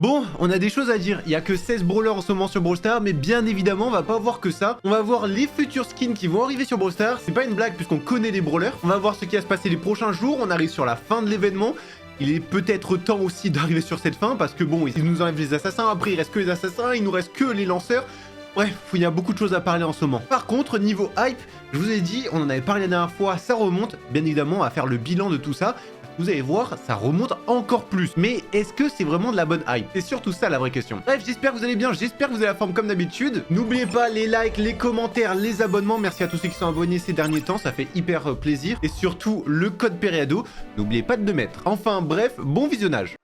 Bon, on a des choses à dire, il y a que 16 brawlers en ce moment sur Brawl Stars, mais bien évidemment on va pas voir que ça. On va voir les futurs skins qui vont arriver sur Brawl Stars, c'est pas une blague puisqu'on connaît les brawlers. On va voir ce qui va se passer les prochains jours, on arrive sur la fin de l'événement. Il est peut-être temps aussi d'arriver sur cette fin parce que bon, ils nous enlèvent les assassins, après il reste que les assassins, il nous reste que les lanceurs. Bref, il y a beaucoup de choses à parler en ce moment. Par contre, niveau hype, je vous ai dit, on en avait parlé la dernière fois, ça remonte, bien évidemment, à faire le bilan de tout ça. Vous allez voir, ça remonte encore plus. Mais est-ce que c'est vraiment de la bonne hype? C'est surtout ça la vraie question. Bref, j'espère que vous allez bien, j'espère que vous avez la forme comme d'habitude. N'oubliez pas les likes, les commentaires, les abonnements. Merci à tous ceux qui sont abonnés ces derniers temps, ça fait hyper plaisir. Et surtout, le code Periado, n'oubliez pas de le mettre. Enfin bref, bon visionnage.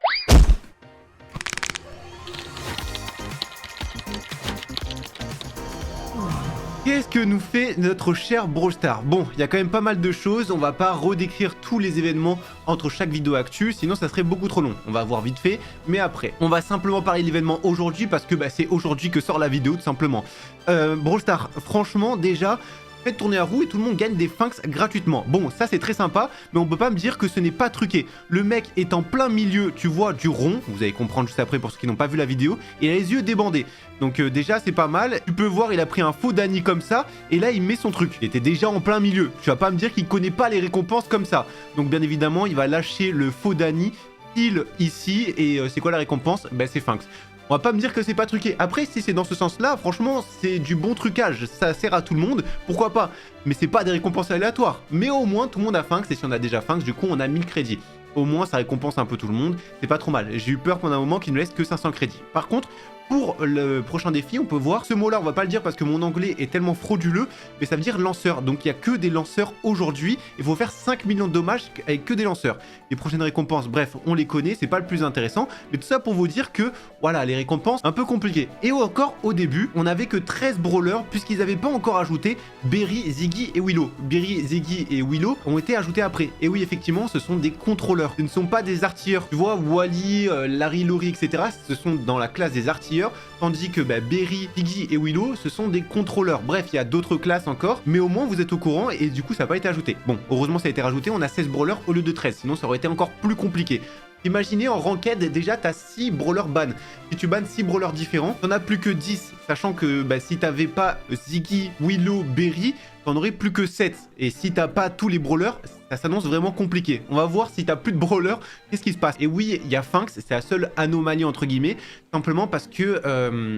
Qu'est-ce que nous fait notre cher Brawl Stars? Bon, il y a quand même pas mal de choses, on va pas redécrire tous les événements entre chaque vidéo actu, sinon ça serait beaucoup trop long. On va voir vite fait, mais après. On va simplement parler de l'événement aujourd'hui parce que c'est aujourd'hui que sort la vidéo tout simplement. Brawl Stars, franchement déjà... Faites tourner la roue et tout le monde gagne des Finks gratuitement. Bon, ça c'est très sympa, mais on peut pas me dire que ce n'est pas truqué. Le mec est en plein milieu, tu vois, du rond. Vous allez comprendre juste après pour ceux qui n'ont pas vu la vidéo. Et il a les yeux débandés. Donc déjà, c'est pas mal. Tu peux voir, il a pris un faux Danny comme ça. Et là, il met son truc. Il était déjà en plein milieu. Tu vas pas me dire qu'il connaît pas les récompenses comme ça. Donc bien évidemment, il va lâcher le faux Danny pile ici. Et c'est quoi la récompense? C'est Finks. On va pas me dire que c'est pas truqué. Après, si c'est dans ce sens-là, franchement, c'est du bon trucage. Ça sert à tout le monde, pourquoi pas. Mais c'est pas des récompenses aléatoires. Mais au moins, tout le monde a Finks. Et si on a déjà Finks, du coup, on a 1000 crédits. Au moins, ça récompense un peu tout le monde. C'est pas trop mal. J'ai eu peur pendant un moment qu'il ne laisse que 500 crédits. Par contre, pour le prochain défi, on peut voir ce mot-là, on va pas le dire parce que mon anglais est tellement frauduleux, mais ça veut dire lanceur. Donc il n'y a que des lanceurs aujourd'hui. Il faut faire 5 millions de dommages avec que des lanceurs. Les prochaines récompenses, bref, on les connaît, c'est pas le plus intéressant. Mais tout ça pour vous dire que, voilà, les récompenses, un peu compliquées. Et encore, au début, on n'avait que 13 brawlers, puisqu'ils n'avaient pas encore ajouté Berry, Ziggy et Willow. Berry, Ziggy et Willow ont été ajoutés après. Et oui, effectivement, ce sont des contrôleurs. Ce ne sont pas des artilleurs. Tu vois, Wally, Larry, Lori, etc. Ce sont dans la classe des artilleurs. Tandis que Berry, Ziggy et Willow, ce sont des contrôleurs. Bref, il y a d'autres classes encore, mais au moins vous êtes au courant et du coup ça n'a pas été ajouté. Bon, heureusement ça a été rajouté, on a 16 brawlers au lieu de 13, sinon ça aurait été encore plus compliqué. Imaginez en ranked, déjà t'as 6 brawlers ban. Si tu bannes 6 brawlers différents, t'en as plus que 10, sachant que si t'avais pas Ziggy, Willow, Berry, t'en aurais plus que 7. Et si t'as pas tous les brawlers, ça s'annonce vraiment compliqué. On va voir si t'as plus de brawlers, qu'est-ce qui se passe. Et oui, il y a Finks, c'est la seule anomalie entre guillemets, simplement parce que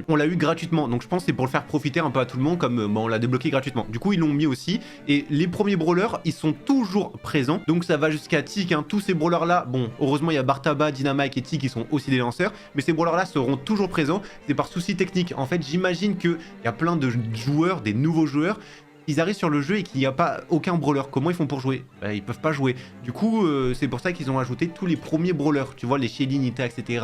on l'a eu gratuitement. Donc je pense que c'est pour le faire profiter un peu à tout le monde, comme on l'a débloqué gratuitement. Du coup, ils l'ont mis aussi. Et les premiers brawlers, ils sont toujours présents. Donc ça va jusqu'à Tick, hein. Tous ces brawlers là, bon, heureusement il y a Bartaba, Dynamite et Tick qui sont aussi des lanceurs. Mais ces brawlers là seront toujours présents. C'est par souci technique. En fait, j'imagine qu'il y a plein de joueurs, des nouveaux joueurs, ils arrivent sur le jeu et qu'il n'y a pas aucun brawler. Comment ils font pour jouer? Ils peuvent pas jouer. Du coup, c'est pour ça qu'ils ont ajouté tous les premiers brawlers. Tu vois, les Shelly, Nita, etc.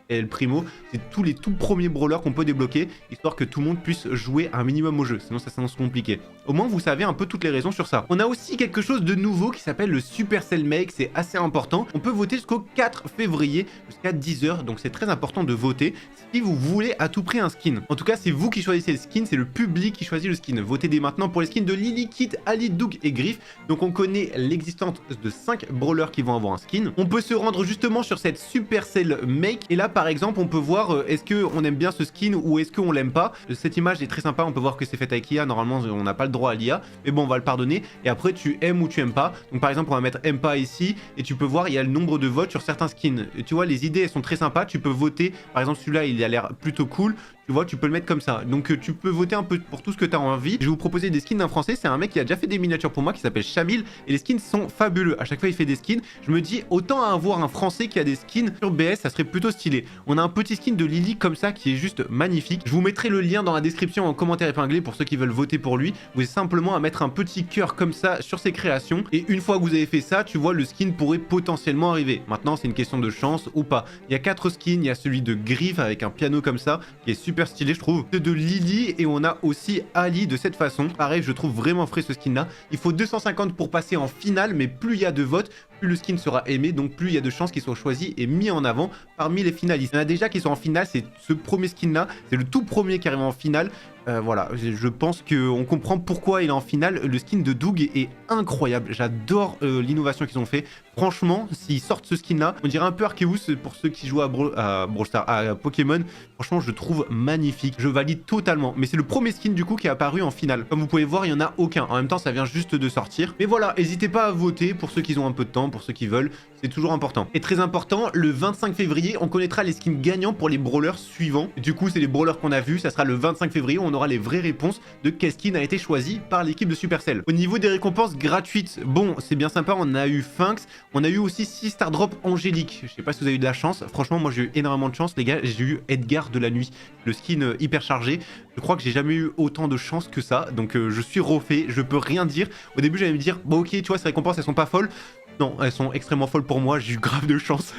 El Primo, c'est tous les tout premiers brawlers qu'on peut débloquer, histoire que tout le monde puisse jouer un minimum au jeu, sinon ça s'annonce compliqué. Au moins vous savez un peu toutes les raisons sur ça. On a aussi quelque chose de nouveau qui s'appelle le Supercell Make, c'est assez important. On peut voter jusqu'au 4 février, jusqu'à 10 h, donc c'est très important de voter si vous voulez à tout prix un skin. En tout cas, c'est vous qui choisissez le skin, c'est le public qui choisit le skin. Votez dès maintenant pour les skins de Lily, Kit, Ali, Doug et Griff. Donc on connaît l'existence de 5 brawlers qui vont avoir un skin. On peut se rendre justement sur cette Supercell Make, et là par exemple on peut voir est-ce qu'on aime bien ce skin ou est-ce qu'on l'aime pas. Cette image est très sympa, on peut voir que c'est fait avec IA, normalement on n'a pas le droit à l'IA, mais bon on va le pardonner. Et après tu aimes ou tu aimes pas, donc par exemple on va mettre aime pas ici, et tu peux voir il y a le nombre de votes sur certains skins. Et tu vois les idées elles sont très sympas, tu peux voter, par exemple celui-là il a l'air plutôt cool, tu vois, tu peux le mettre comme ça. Donc tu peux voter un peu pour tout ce que tu as envie. Je vais vous proposer des skins d'un français, c'est un mec qui a déjà fait des miniatures pour moi qui s'appelle Chamil, et les skins sont fabuleux. À chaque fois il fait des skins, je me dis autant avoir un français qui a des skins sur BS, ça serait plutôt stylé. On a un petit skin de Lily comme ça qui est juste magnifique. Je vous mettrai le lien dans la description en commentaire épinglé pour ceux qui veulent voter pour lui. Vous avez simplement à mettre un petit cœur comme ça sur ses créations, et une fois que vous avez fait ça, tu vois le skin pourrait potentiellement arriver. Maintenant c'est une question de chance ou pas. Il y a 4 skins, il y a celui de Griff avec un piano comme ça qui est super stylé je trouve, de Lily, et on a aussi Ali de cette façon. Pareil, je trouve vraiment frais ce skin là. Il faut 250 pour passer en finale, mais plus il y a de votes, plus le skin sera aimé, donc plus il y a de chances qu'il soit choisi et mis en avant parmi les finalistes. Il y en a déjà qui sont en finale, c'est ce premier skin là, c'est le tout premier qui arrive en finale. Voilà, je pense qu'on comprend pourquoi il est en finale. Le skin de Doug est incroyable. J'adore l'innovation qu'ils ont fait. Franchement, s'ils sortent ce skin-là, on dirait un peu Arceus pour ceux qui jouent à Brawl Stars, à Pokémon. Franchement, je trouve magnifique. Je valide totalement. Mais c'est le premier skin du coup qui est apparu en finale. Comme vous pouvez voir, il n'y en a aucun. En même temps, ça vient juste de sortir. Mais voilà, n'hésitez pas à voter pour ceux qui ont un peu de temps, pour ceux qui veulent. C'est toujours important. Et très important, le 25 février, on connaîtra les skins gagnants pour les brawlers suivants. Du coup, c'est les brawlers qu'on a vus. Ça sera le 25 février où on aura les vraies réponses de quel skin a été choisi par l'équipe de Supercell. Au niveau des récompenses gratuites, bon, c'est bien sympa. On a eu Finks. On a eu aussi 6 Star Drop Angélique. Je sais pas si vous avez eu de la chance. Franchement, moi, j'ai eu énormément de chance, les gars. J'ai eu Edgar de la nuit. Le skin hyper chargé. Je crois que j'ai jamais eu autant de chance que ça. Donc, je suis refait. Je peux rien dire. Au début, j'allais me dire, bon, ok, tu vois, ces récompenses, elles sont pas folles. Non, elles sont extrêmement folles pour moi, j'ai eu grave de chance.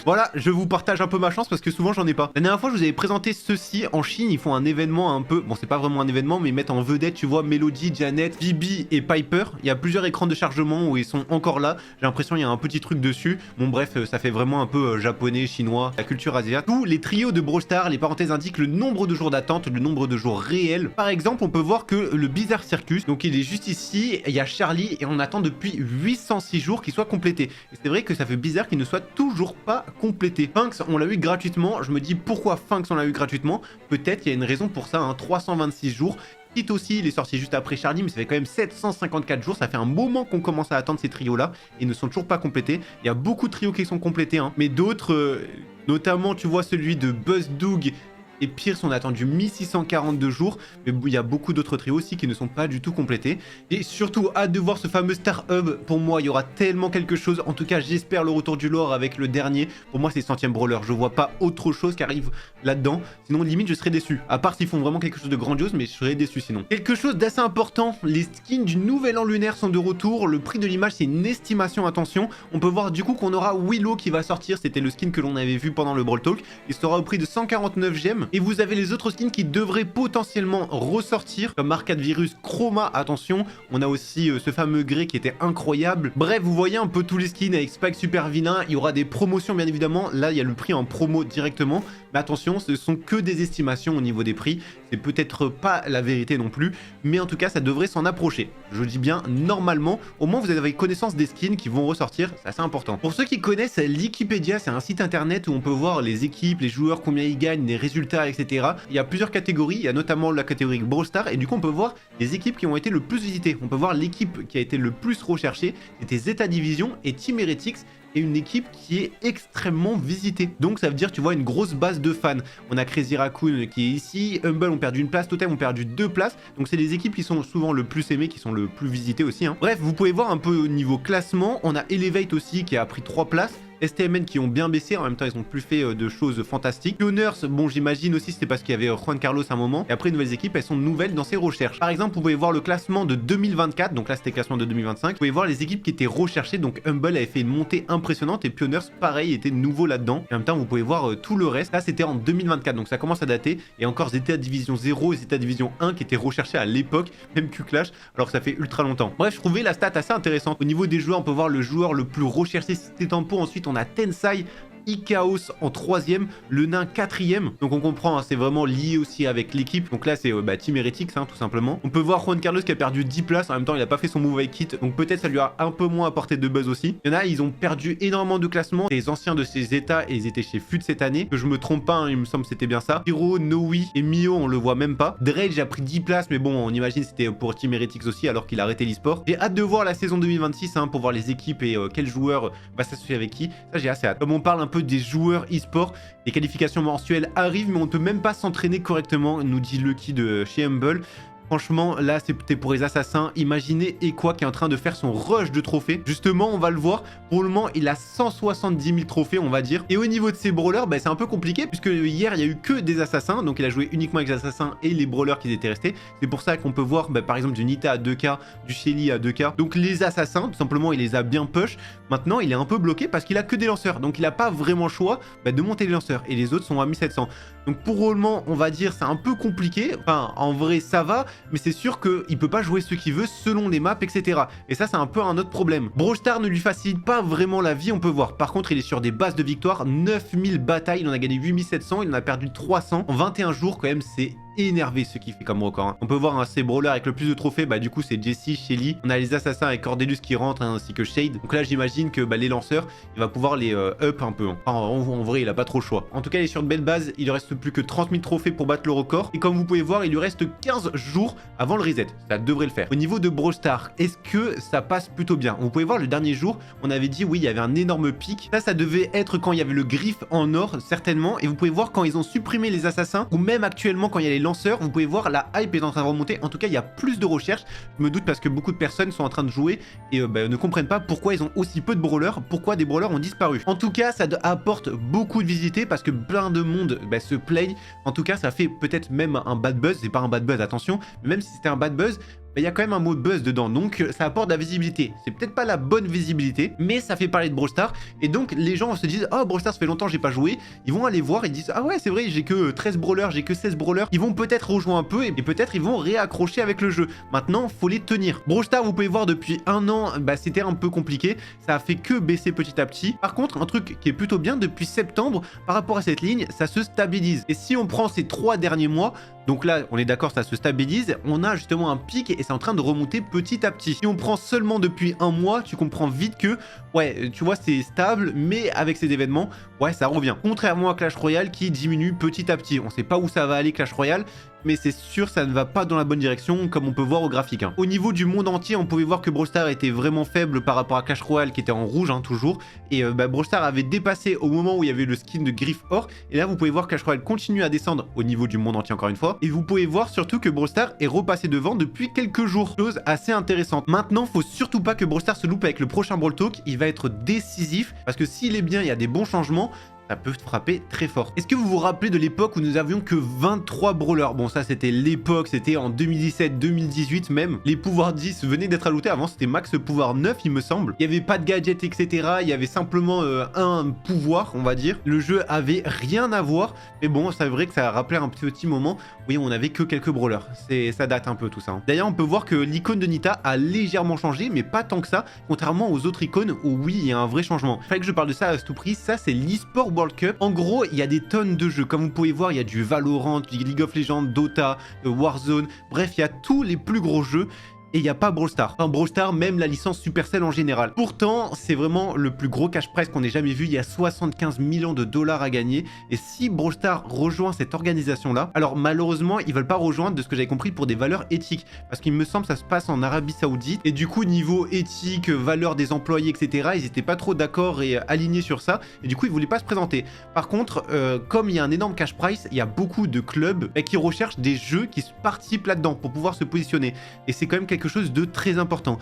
Voilà, je vous partage un peu ma chance parce que souvent j'en ai pas. La dernière fois, je vous avais présenté ceci. En Chine, ils font un événement un peu... Bon, c'est pas vraiment un événement, mais ils mettent en vedette, tu vois, Melody, Janet, Bibi et Piper. Il y a plusieurs écrans de chargement où ils sont encore là. J'ai l'impression qu'il y a un petit truc dessus. Bon, bref, ça fait vraiment un peu japonais, chinois, la culture asiatique. Tous les trios de Brawl Stars, les parenthèses indiquent le nombre de jours d'attente, le nombre de jours réels. Par exemple, on peut voir que le Bizarre Circus, donc il est juste ici, il y a Charlie et on attend depuis 806 jours qu'il soit complété. Et c'est vrai que ça fait bizarre qu'il ne soit toujours pas complété. Finks, on l'a eu gratuitement. Je me dis pourquoi Finks on l'a eu gratuitement. Peut-être qu'il y a une raison pour ça, hein. 326 jours. Quitte aussi, il est sorti juste après Charlie, mais ça fait quand même 754 jours. Ça fait un moment qu'on commence à attendre ces trios-là. Ils ne sont toujours pas complétés. Il y a beaucoup de trios qui sont complétés, hein. Mais d'autres, notamment, tu vois, celui de Buzz Doug et Pierce, on a attendu 1642 jours, mais il y a beaucoup d'autres trios aussi qui ne sont pas du tout complétés. Et surtout, hâte de voir ce fameux Star Hub. Pour moi, il y aura tellement quelque chose. En tout cas, j'espère le retour du lore avec le dernier. Pour moi, c'est 100e brawler. Je vois pas autre chose qui arrive là-dedans. Sinon, limite, je serais déçu. À part s'ils font vraiment quelque chose de grandiose, mais je serais déçu sinon. Quelque chose d'assez important, les skins du nouvel an lunaire sont de retour. Le prix de l'image, c'est une estimation, attention. On peut voir du coup qu'on aura Willow qui va sortir. C'était le skin que l'on avait vu pendant le Brawl Talk. Il sera au prix de 149 gemmes. Et vous avez les autres skins qui devraient potentiellement ressortir, comme Arcade Virus, Chroma, attention. On a aussi ce fameux Grey qui était incroyable. Bref, vous voyez un peu tous les skins avec Spike Super Vilain. Il y aura des promotions bien évidemment. Là, il y a le prix en promo directement. Mais attention, ce sont que des estimations au niveau des prix. C'est peut-être pas la vérité non plus. Mais en tout cas, ça devrait s'en approcher. Je dis bien normalement. Au moins, vous avez connaissance des skins qui vont ressortir. C'est assez important. Pour ceux qui connaissent Wikipédia, c'est un site internet où on peut voir les équipes, les joueurs, combien ils gagnent, les résultats, etc. Il y a plusieurs catégories. Il y a notamment la catégorie Brawl Stars. Et du coup, on peut voir les équipes qui ont été le plus visitées. On peut voir l'équipe qui a été le plus recherchée. C'était Zeta Division et Team Heretics. Et une équipe qui est extrêmement visitée. Donc ça veut dire, tu vois, une grosse base de fans. On a Crazy Raccoon qui est ici, Humble ont perdu une place, Totem ont perdu 2 places. Donc c'est les équipes qui sont souvent le plus aimées, qui sont le plus visitées aussi, hein. Bref, vous pouvez voir un peu au niveau classement. On a Elevate aussi qui a pris 3 places. STMN qui ont bien baissé, en même temps ils ont plus fait de choses fantastiques. Pioners, bon j'imagine aussi c'était parce qu'il y avait Juan Carlos à un moment. Et après les nouvelles équipes, elles sont nouvelles dans ces recherches. Par exemple, vous pouvez voir le classement de 2024, donc là c'était le classement de 2025. Vous pouvez voir les équipes qui étaient recherchées, donc Humble avait fait une montée impressionnante et Pioners pareil était nouveau là-dedans. Et en même temps vous pouvez voir tout le reste. Là c'était en 2024, donc ça commence à dater. Et encore Zeta Division 0 et Zeta Division 1 qui étaient recherchés à l'époque, même Q-Clash, alors que ça fait ultra longtemps. Bref, je trouvais la stat assez intéressante. Au niveau des joueurs, on peut voir le joueur le plus recherché, c'était Tempo. Ensuite on a Tensai, Ikaos en 3ème, le nain 4ème. Donc on comprend, hein, c'est vraiment lié aussi avec l'équipe. Donc là c'est Team Heretics, hein, tout simplement. On peut voir Juan Carlos qui a perdu 10 places. En même temps il a pas fait son move avec Kit. Donc peut-être ça lui a un peu moins apporté de buzz aussi. Il y en a, ils ont perdu énormément de classements. Les anciens de ces états, et ils étaient chez FUT cette année. Que je me trompe pas, hein, il me semble que c'était bien ça. Hiro, Noe et Mio, on le voit même pas. Drage a pris 10 places, mais bon, on imagine c'était pour Team Heretics aussi, alors qu'il a arrêté l'e-sport. J'ai hâte de voir la saison 2026, hein, pour voir les équipes et quel joueur va s'associer avec qui. Ça j'ai assez hâte. Comme on parle un peu des joueurs e-sport, les qualifications mensuelles arrivent, mais on ne peut même pas s'entraîner correctement, nous dit Lucky de chez Humble. Franchement, là, c'était pour les assassins. Imaginez Ekwa qui est en train de faire son rush de trophées. Justement, on va le voir. Pour le moment, il a 170 000 trophées, on va dire. Et au niveau de ses brawlers, c'est un peu compliqué puisque hier, il y a eu que des assassins. Donc, il a joué uniquement avec les assassins et les brawlers qui étaient restés. C'est pour ça qu'on peut voir, par exemple, du Nita à 2K, du Shelly à 2K. Donc, les assassins, tout simplement, il les a bien push. Maintenant, il est un peu bloqué parce qu'il a que des lanceurs. Donc, il n'a pas vraiment le choix de monter les lanceurs. Et les autres sont à 1700. Donc, pour le moment, on va dire, c'est un peu compliqué. Enfin, en vrai, ça va. Mais c'est sûr qu'il peut pas jouer ce qu'il veut selon les maps, etc. Et ça, c'est un peu un autre problème. Brawl Stars ne lui facilite pas vraiment la vie, on peut voir. Par contre, il est sur des bases de victoire, 9000 batailles, il en a gagné 8700, il en a perdu 300 en 21 jours, quand même, c'est énervé ce qu'il fait comme record, hein. On peut voir ces brawlers avec le plus de trophées, bah du coup c'est Jesse, Shelly. On a les assassins avec Cordelius qui rentrent, hein, ainsi que Shade. Donc là j'imagine que les lanceurs, il va pouvoir les up un peu, hein. Enfin, en vrai il a pas trop le choix. En tout cas il est sur de belles bases, il lui reste plus que 30 000 trophées pour battre le record. Et comme vous pouvez voir, il lui reste 15 jours avant le reset. Ça devrait le faire. Au niveau de Brawl Stars, est-ce que ça passe plutôt bien? Vous pouvez voir le dernier jour, on avait dit oui, il y avait un énorme pic. Ça devait être quand il y avait le griffe en or, certainement. Et vous pouvez voir quand ils ont supprimé les assassins, ou même actuellement quand il y a les lanceurs, vous pouvez voir la hype est en train de remonter. En tout cas, il y a plus de recherches. Je me doute parce que beaucoup de personnes sont en train de jouer et ne comprennent pas pourquoi ils ont aussi peu de brawlers, pourquoi des brawlers ont disparu. En tout cas, ça apporte beaucoup de visibilité parce que plein de monde se plaignent. En tout cas, ça fait peut-être même un bad buzz. C'est pas un bad buzz, attention, mais même si c'était un bad buzz, il y a quand même un mot buzz dedans, donc ça apporte de la visibilité. C'est peut-être pas la bonne visibilité, mais ça fait parler de Brawl Stars. Et donc les gens se disent, oh Brawl Stars, ça fait longtemps que j'ai pas joué. Ils vont aller voir et disent, ah ouais c'est vrai, j'ai que 13 brawlers, j'ai que 16 brawlers. Ils vont peut-être rejouer un peu et peut-être ils vont réaccrocher avec le jeu. Maintenant, faut les tenir. Brawl Stars, vous pouvez voir depuis un an, c'était un peu compliqué. Ça a fait que baisser petit à petit. Par contre, un truc qui est plutôt bien, depuis septembre, par rapport à cette ligne, ça se stabilise. Et si on prend ces 3 derniers mois, donc là, on est d'accord, ça se stabilise. On a justement un pic et c'est en train de remonter petit à petit. Si on prend seulement depuis un mois, tu comprends vite que, ouais, tu vois, c'est stable, mais avec ces événements, ouais, ça revient. Contrairement à Clash Royale qui diminue petit à petit. On sait pas où ça va aller Clash Royale, mais c'est sûr ça ne va pas dans la bonne direction comme on peut voir au graphique, hein. Au niveau du monde entier, on pouvait voir que Brawl Stars était vraiment faible par rapport à Clash Royale qui était en rouge, hein, toujours, et Brawl Stars avait dépassé au moment où il y avait le skin de Griffe Or, et là vous pouvez voir que Clash Royale continue à descendre au niveau du monde entier encore une fois, et vous pouvez voir surtout que Brawl Stars est repassé devant depuis quelques jours, chose assez intéressante. Maintenant, faut surtout pas que Brawl Stars se loupe avec le prochain Brawl Talk, il va être décisif, parce que s'il est bien, il y a des bons changements, ça peut frapper très fort. Est-ce que vous vous rappelez de l'époque où nous avions que 23 brawlers? Bon, ça c'était l'époque, c'était en 2017-2018 même. Les pouvoirs 10 venaient d'être ajoutés, avant c'était max pouvoir 9 il me semble. Il n'y avait pas de gadget etc, il y avait simplement un pouvoir on va dire. Le jeu avait rien à voir, mais bon c'est vrai que ça a rappelé un petit moment. Oui, on avait que quelques brawlers, ça date un peu tout ça, hein. D'ailleurs on peut voir que l'icône de Nita a légèrement changé, mais pas tant que ça, contrairement aux autres icônes où oui il y a un vrai changement. Il fallait que je parle de ça à tout prix, ça c'est l'e-sport World Cup. En gros, il y a des tonnes de jeux. Comme vous pouvez voir, il y a du Valorant, du League of Legends, Dota, Warzone. Bref, il y a tous les plus gros jeux. Et il n'y a pas Brawl Stars. Enfin, Brawl Stars, même la licence Supercell en général. Pourtant, c'est vraiment le plus gros cash prize qu'on ait jamais vu. Il y a 75 millions de dollars à gagner. Et si Brawl Stars rejoint cette organisation-là, alors malheureusement, ils veulent pas rejoindre, de ce que j'avais compris, pour des valeurs éthiques. Parce qu'il me semble que ça se passe en Arabie Saoudite. Et du coup, niveau éthique, valeur des employés, etc., ils n'étaient pas trop d'accord et alignés sur ça. Et du coup, ils voulaient pas se présenter. Par contre, comme il y a un énorme cash prize, il y a beaucoup de clubs qui recherchent des jeux qui participent là-dedans pour pouvoir se positionner. Et c'est quand même quelque chose de très important.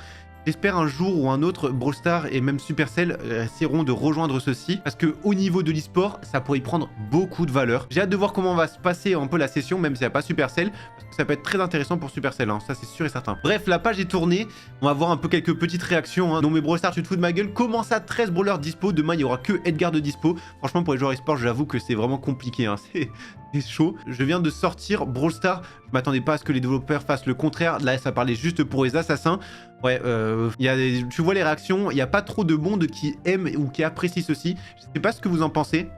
J'espère un jour ou un autre, Brawl Stars et même Supercell essaieront de rejoindre ceci, parce que au niveau de l'e-sport, ça pourrait y prendre beaucoup de valeur. J'ai hâte de voir comment va se passer un peu la session, même s'il n'y a pas Supercell, parce que ça peut être très intéressant pour Supercell, hein, ça c'est sûr et certain. Bref, la page est tournée, on va voir un peu quelques petites réactions, hein. Non mais Brawl Stars, tu te fous de ma gueule, comment ça 13 brawlers dispo, demain il y aura que Edgar de dispo. Franchement pour les joueurs e-sport, j'avoue que c'est vraiment compliqué, hein. C'est chaud. Je viens de sortir Brawl Stars, je m'attendais pas à ce que les développeurs fassent le contraire, là ça parlait juste pour les assassins. Ouais, tu vois les réactions, il n'y a pas trop de monde qui aime ou qui apprécie ceci. Je sais pas ce que vous en pensez.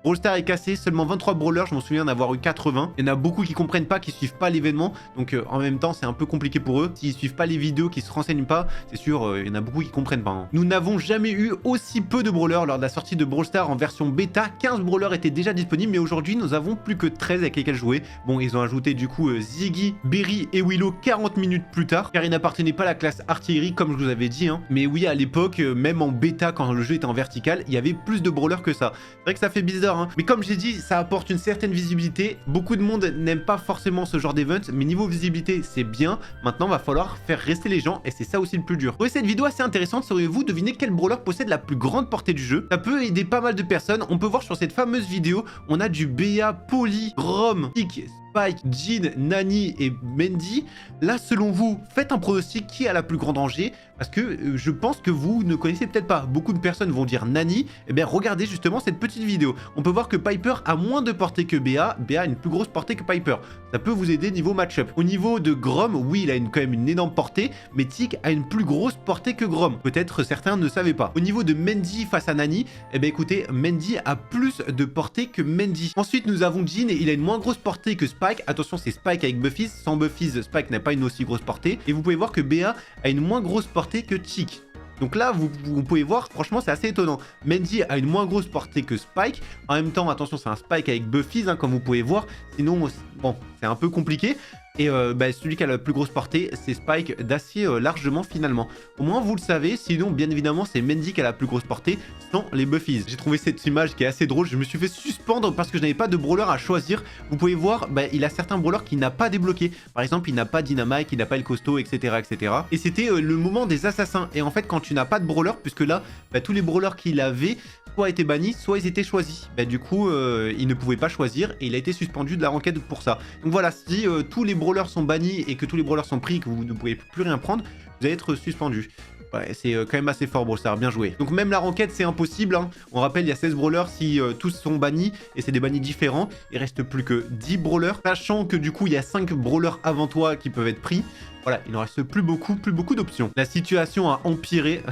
Brawl Stars est cassé, seulement 23 brawlers, je m'en souviens d'avoir eu 80. Il y en a beaucoup qui comprennent pas, qui suivent pas l'événement, donc en même temps c'est un peu compliqué pour eux. S'ils suivent pas les vidéos, qui se renseignent pas, c'est sûr, il y en a beaucoup qui comprennent pas, hein. Nous n'avons jamais eu aussi peu de brawlers lors de la sortie de Brawl Stars en version bêta. 15 brawlers étaient déjà disponibles, mais aujourd'hui nous avons plus que 13 avec lesquels jouer. Bon, ils ont ajouté du coup Ziggy, Berry et Willow 40 minutes plus tard, car ils n'appartenaient pas à la classe artillerie comme je vous avais dit, hein. Mais oui, à l'époque, même en bêta, quand le jeu était en vertical, il y avait plus de brawlers que ça. C'est vrai que ça fait bizarre, hein. Mais comme j'ai dit, ça apporte une certaine visibilité. Beaucoup de monde n'aime pas forcément ce genre d'event, mais niveau visibilité, c'est bien. Maintenant, va falloir faire rester les gens, et c'est ça aussi le plus dur. Pour cette vidéo assez intéressante, sauriez-vous deviner quel brawler possède la plus grande portée du jeu? Ça peut aider pas mal de personnes. On peut voir sur cette fameuse vidéo, on a du BA, Polly, Grom, Tick, Spike, Jean, Nani et Mendy. Là, selon vous, faites un pronostic qui a la plus grande rangée, parce que je pense que vous ne connaissez peut-être pas. Beaucoup de personnes vont dire Nani. Eh bien, regardez justement cette petite vidéo. On peut voir que Piper a moins de portée que BA. BA a une plus grosse portée que Piper. ça peut vous aider niveau match-up. Au niveau de Grom, oui, il a quand même une énorme portée, mais Tic a une plus grosse portée que Grom. Peut-être certains ne savaient pas. Au niveau de Mendy face à Nani, eh bien écoutez, Mendy a plus de portée que Mendy. Ensuite, nous avons Jhin et il a une moins grosse portée que Spike. Attention, c'est Spike avec Buffies. Sans Buffies, Spike n'a pas une aussi grosse portée. Et vous pouvez voir que BA a une moins grosse portée que Tic. Donc là, vous pouvez voir, franchement, c'est assez étonnant. Mendy a une moins grosse portée que Spike. En même temps, attention, c'est un Spike avec Buffies, hein, comme vous pouvez voir. Sinon, bon, c'est un peu compliqué. Et celui qui a la plus grosse portée, c'est Spike d'acier largement finalement. Au moins vous le savez, sinon bien évidemment c'est Mendy qui a la plus grosse portée sans les Buffies. J'ai trouvé cette image qui est assez drôle, je me suis fait suspendre parce que je n'avais pas de brawler à choisir. Vous pouvez voir, il a certains brawlers qu'il n'a pas débloqués. Par exemple, il n'a pas Dynamite, il n'a pas le costaud, etc. etc. Et c'était le moment des assassins. Et en fait, quand tu n'as pas de brawler, puisque là, tous les brawlers qu'il avait soit étaient bannis, soit ils étaient choisis. Du coup, il ne pouvait pas choisir et il a été suspendu de la ranked pour ça. Donc voilà, si tous les brawlers sont bannis et que tous les brawlers sont pris et que vous ne pouvez plus rien prendre, vous allez être suspendu. Ouais, c'est quand même assez fort, Brawl Stars, bien joué. Donc même la ranked, c'est impossible, hein. On rappelle, il y a 16 brawlers, si tous sont bannis, et c'est des bannis différents, il reste plus que 10 brawlers, sachant que du coup, il y a 5 brawlers avant toi qui peuvent être pris. Voilà, il ne reste plus beaucoup d'options. La situation a empiré.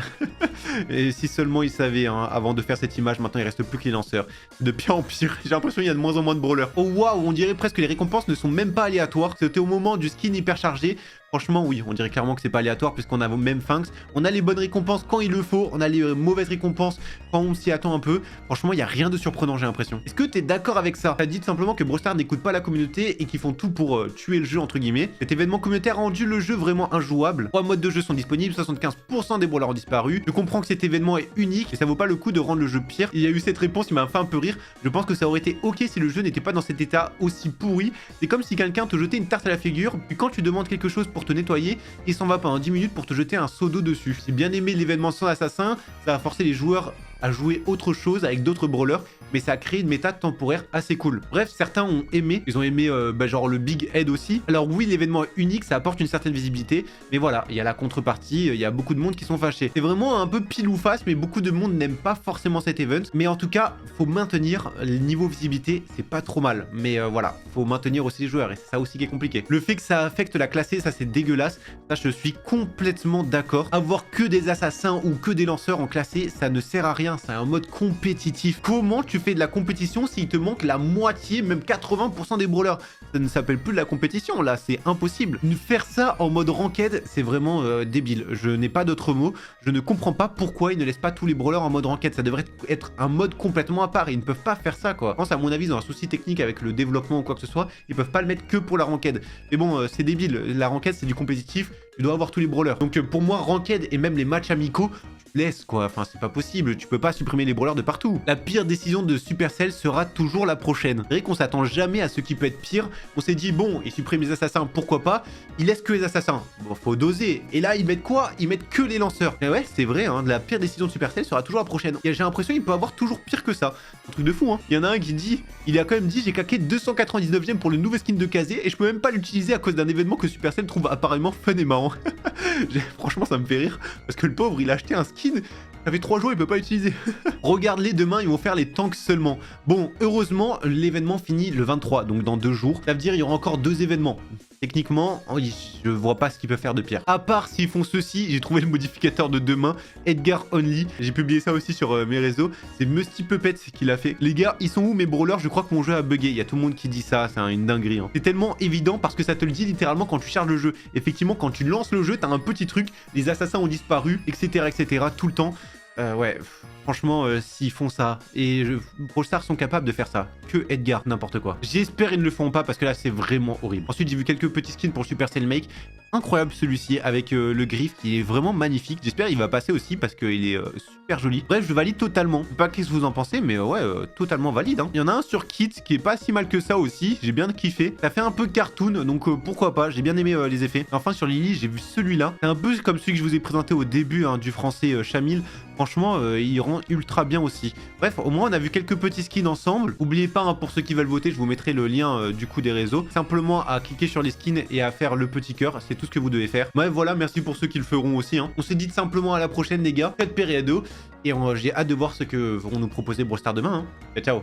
Et si seulement ils savaient, hein, avant de faire cette image, maintenant il reste plus que les lanceurs. De pire en pire, j'ai l'impression qu'il y a de moins en moins de brawlers. Oh waouh, on dirait presque que les récompenses ne sont même pas aléatoires. C'était au moment du skin hyper chargé. Franchement, oui, on dirait clairement que c'est pas aléatoire puisqu'on a même Finks. On a les bonnes récompenses quand il le faut, on a les mauvaises récompenses quand on s'y attend un peu. Franchement, il n'y a rien de surprenant, j'ai l'impression. Est-ce que tu es d'accord avec ça? Ça dit simplement que Brawl Stars n'écoute pas la communauté et qu'ils font tout pour tuer le jeu, entre guillemets. Cet événement communautaire a rendu le jeu vraiment injouable. 3 modes de jeu sont disponibles, 75% des brawlers ont disparu. Je comprends que cet événement est unique et ça vaut pas le coup de rendre le jeu pire. Il y a eu cette réponse qui m'a fait un peu rire. Je pense que ça aurait été ok si le jeu n'était pas dans cet état aussi pourri. C'est comme si quelqu'un te jetait une tarte à la figure, puis quand tu demandes quelque chose pour te nettoyer, il s'en va pendant 10 minutes pour te jeter un seau d'eau dessus. J'ai bien aimé l'événement sans assassin, ça a forcé les joueurs à jouer autre chose avec d'autres brawlers, mais ça a créé une méta temporaire assez cool. Bref, certains ont aimé, ils ont aimé genre le Big Head aussi. Alors oui, l'événement est unique, ça apporte une certaine visibilité, mais voilà, il y a la contrepartie, il y a beaucoup de monde qui sont fâchés. C'est vraiment un peu pile ou face, mais beaucoup de monde n'aime pas forcément cet event. Mais en tout cas, faut maintenir le niveau visibilité, c'est pas trop mal. Mais voilà, faut maintenir aussi les joueurs, et c'est ça aussi qui est compliqué. Le fait que ça affecte la classée, ça c'est dégueulasse, ça je suis complètement d'accord. Avoir que des assassins ou que des lanceurs en classé, ça ne sert à rien. C'est un mode compétitif. Comment tu fais de la compétition s'il te manque la moitié, même 80% des brawlers? Ça ne s'appelle plus de la compétition, là, c'est impossible. Faire ça en mode ranked, c'est vraiment débile. Je n'ai pas d'autre mot. Je ne comprends pas pourquoi ils ne laissent pas tous les brawlers en mode ranked. Ça devrait être un mode complètement à part. Ils ne peuvent pas faire ça, quoi. Je pense, à mon avis, ils ont un souci technique avec le développement ou quoi que ce soit. Ils peuvent pas le mettre que pour la ranked. Mais bon, c'est débile. La ranked, c'est du compétitif. Tu dois avoir tous les brawlers. Donc pour moi, ranked et même les matchs amicaux, laisse quoi, enfin c'est pas possible, tu peux pas supprimer les brawlers de partout. La pire décision de Supercell sera toujours la prochaine. C'est vrai qu'on s'attend jamais à ce qui peut être pire. On s'est dit bon, ils suppriment les assassins, pourquoi pas. Ils laissent que les assassins. Bon, faut doser. Et là ils mettent quoi? Ils mettent que les lanceurs. Et ouais, c'est vrai, hein, la pire décision de Supercell sera toujours la prochaine. Et j'ai l'impression qu'il peut avoir toujours pire que ça. Un truc de fou, hein. Il y en a un qui dit, il a quand même dit, j'ai claqué 299ème pour le nouveau skin de Kazé et je peux même pas l'utiliser à cause d'un événement que Supercell trouve apparemment fun et marrant. Franchement ça me fait rire parce que le pauvre il a acheté un skin, ça fait 3 jours il peut pas l'utiliser. Regarde-les, demain ils vont faire les tanks seulement. Bon, heureusement l'événement finit le 23, donc dans 2 jours. Ça veut dire il y aura encore 2 événements. Techniquement, je vois pas ce qu'ils peuvent faire de pire. À part s'ils font ceci, j'ai trouvé le modificateur de demain, Edgar Only. J'ai publié ça aussi sur mes réseaux. C'est Musty Puppet qui l'a fait. Les gars, ils sont où mes brawlers? Je crois que mon jeu a bugué. Il y a tout le monde qui dit ça, c'est une dinguerie. Hein. C'est tellement évident parce que ça te le dit littéralement quand tu charges le jeu. Effectivement, quand tu lances le jeu, t'as un petit truc, les assassins ont disparu, etc. tout le temps. Ouais, franchement, s'ils font ça, et Brawl Stars sont capables de faire ça, que Edgar, n'importe quoi. J'espère ils ne le font pas parce que là, c'est vraiment horrible. Ensuite, j'ai vu quelques petits skins pour Supercell Make. Incroyable celui-ci avec le griffe qui est vraiment magnifique. J'espère qu'il va passer aussi parce qu'il est super joli. Bref, je valide totalement. Je sais pas qu'est-ce que vous en pensez, mais ouais, totalement valide. Hein. Il y en a un sur Kit qui est pas si mal que ça aussi. J'ai bien kiffé. Ça fait un peu cartoon, donc pourquoi pas. J'ai bien aimé les effets. Enfin, sur Lily, j'ai vu celui-là. C'est un peu comme celui que je vous ai présenté au début hein, du français Chamil. Franchement, il rend ultra bien aussi. Bref, au moins, on a vu quelques petits skins ensemble. N'oubliez pas, hein, pour ceux qui veulent voter, je vous mettrai le lien du coup des réseaux. Simplement à cliquer sur les skins et à faire le petit cœur. C'est tout ce que vous devez faire. Bref, voilà, merci pour ceux qui le feront aussi. Hein. On se dit simplement à la prochaine, les gars. Faites périado. Et j'ai hâte de voir ce que vont nous proposer Brawl Stars demain. Hein. Ciao.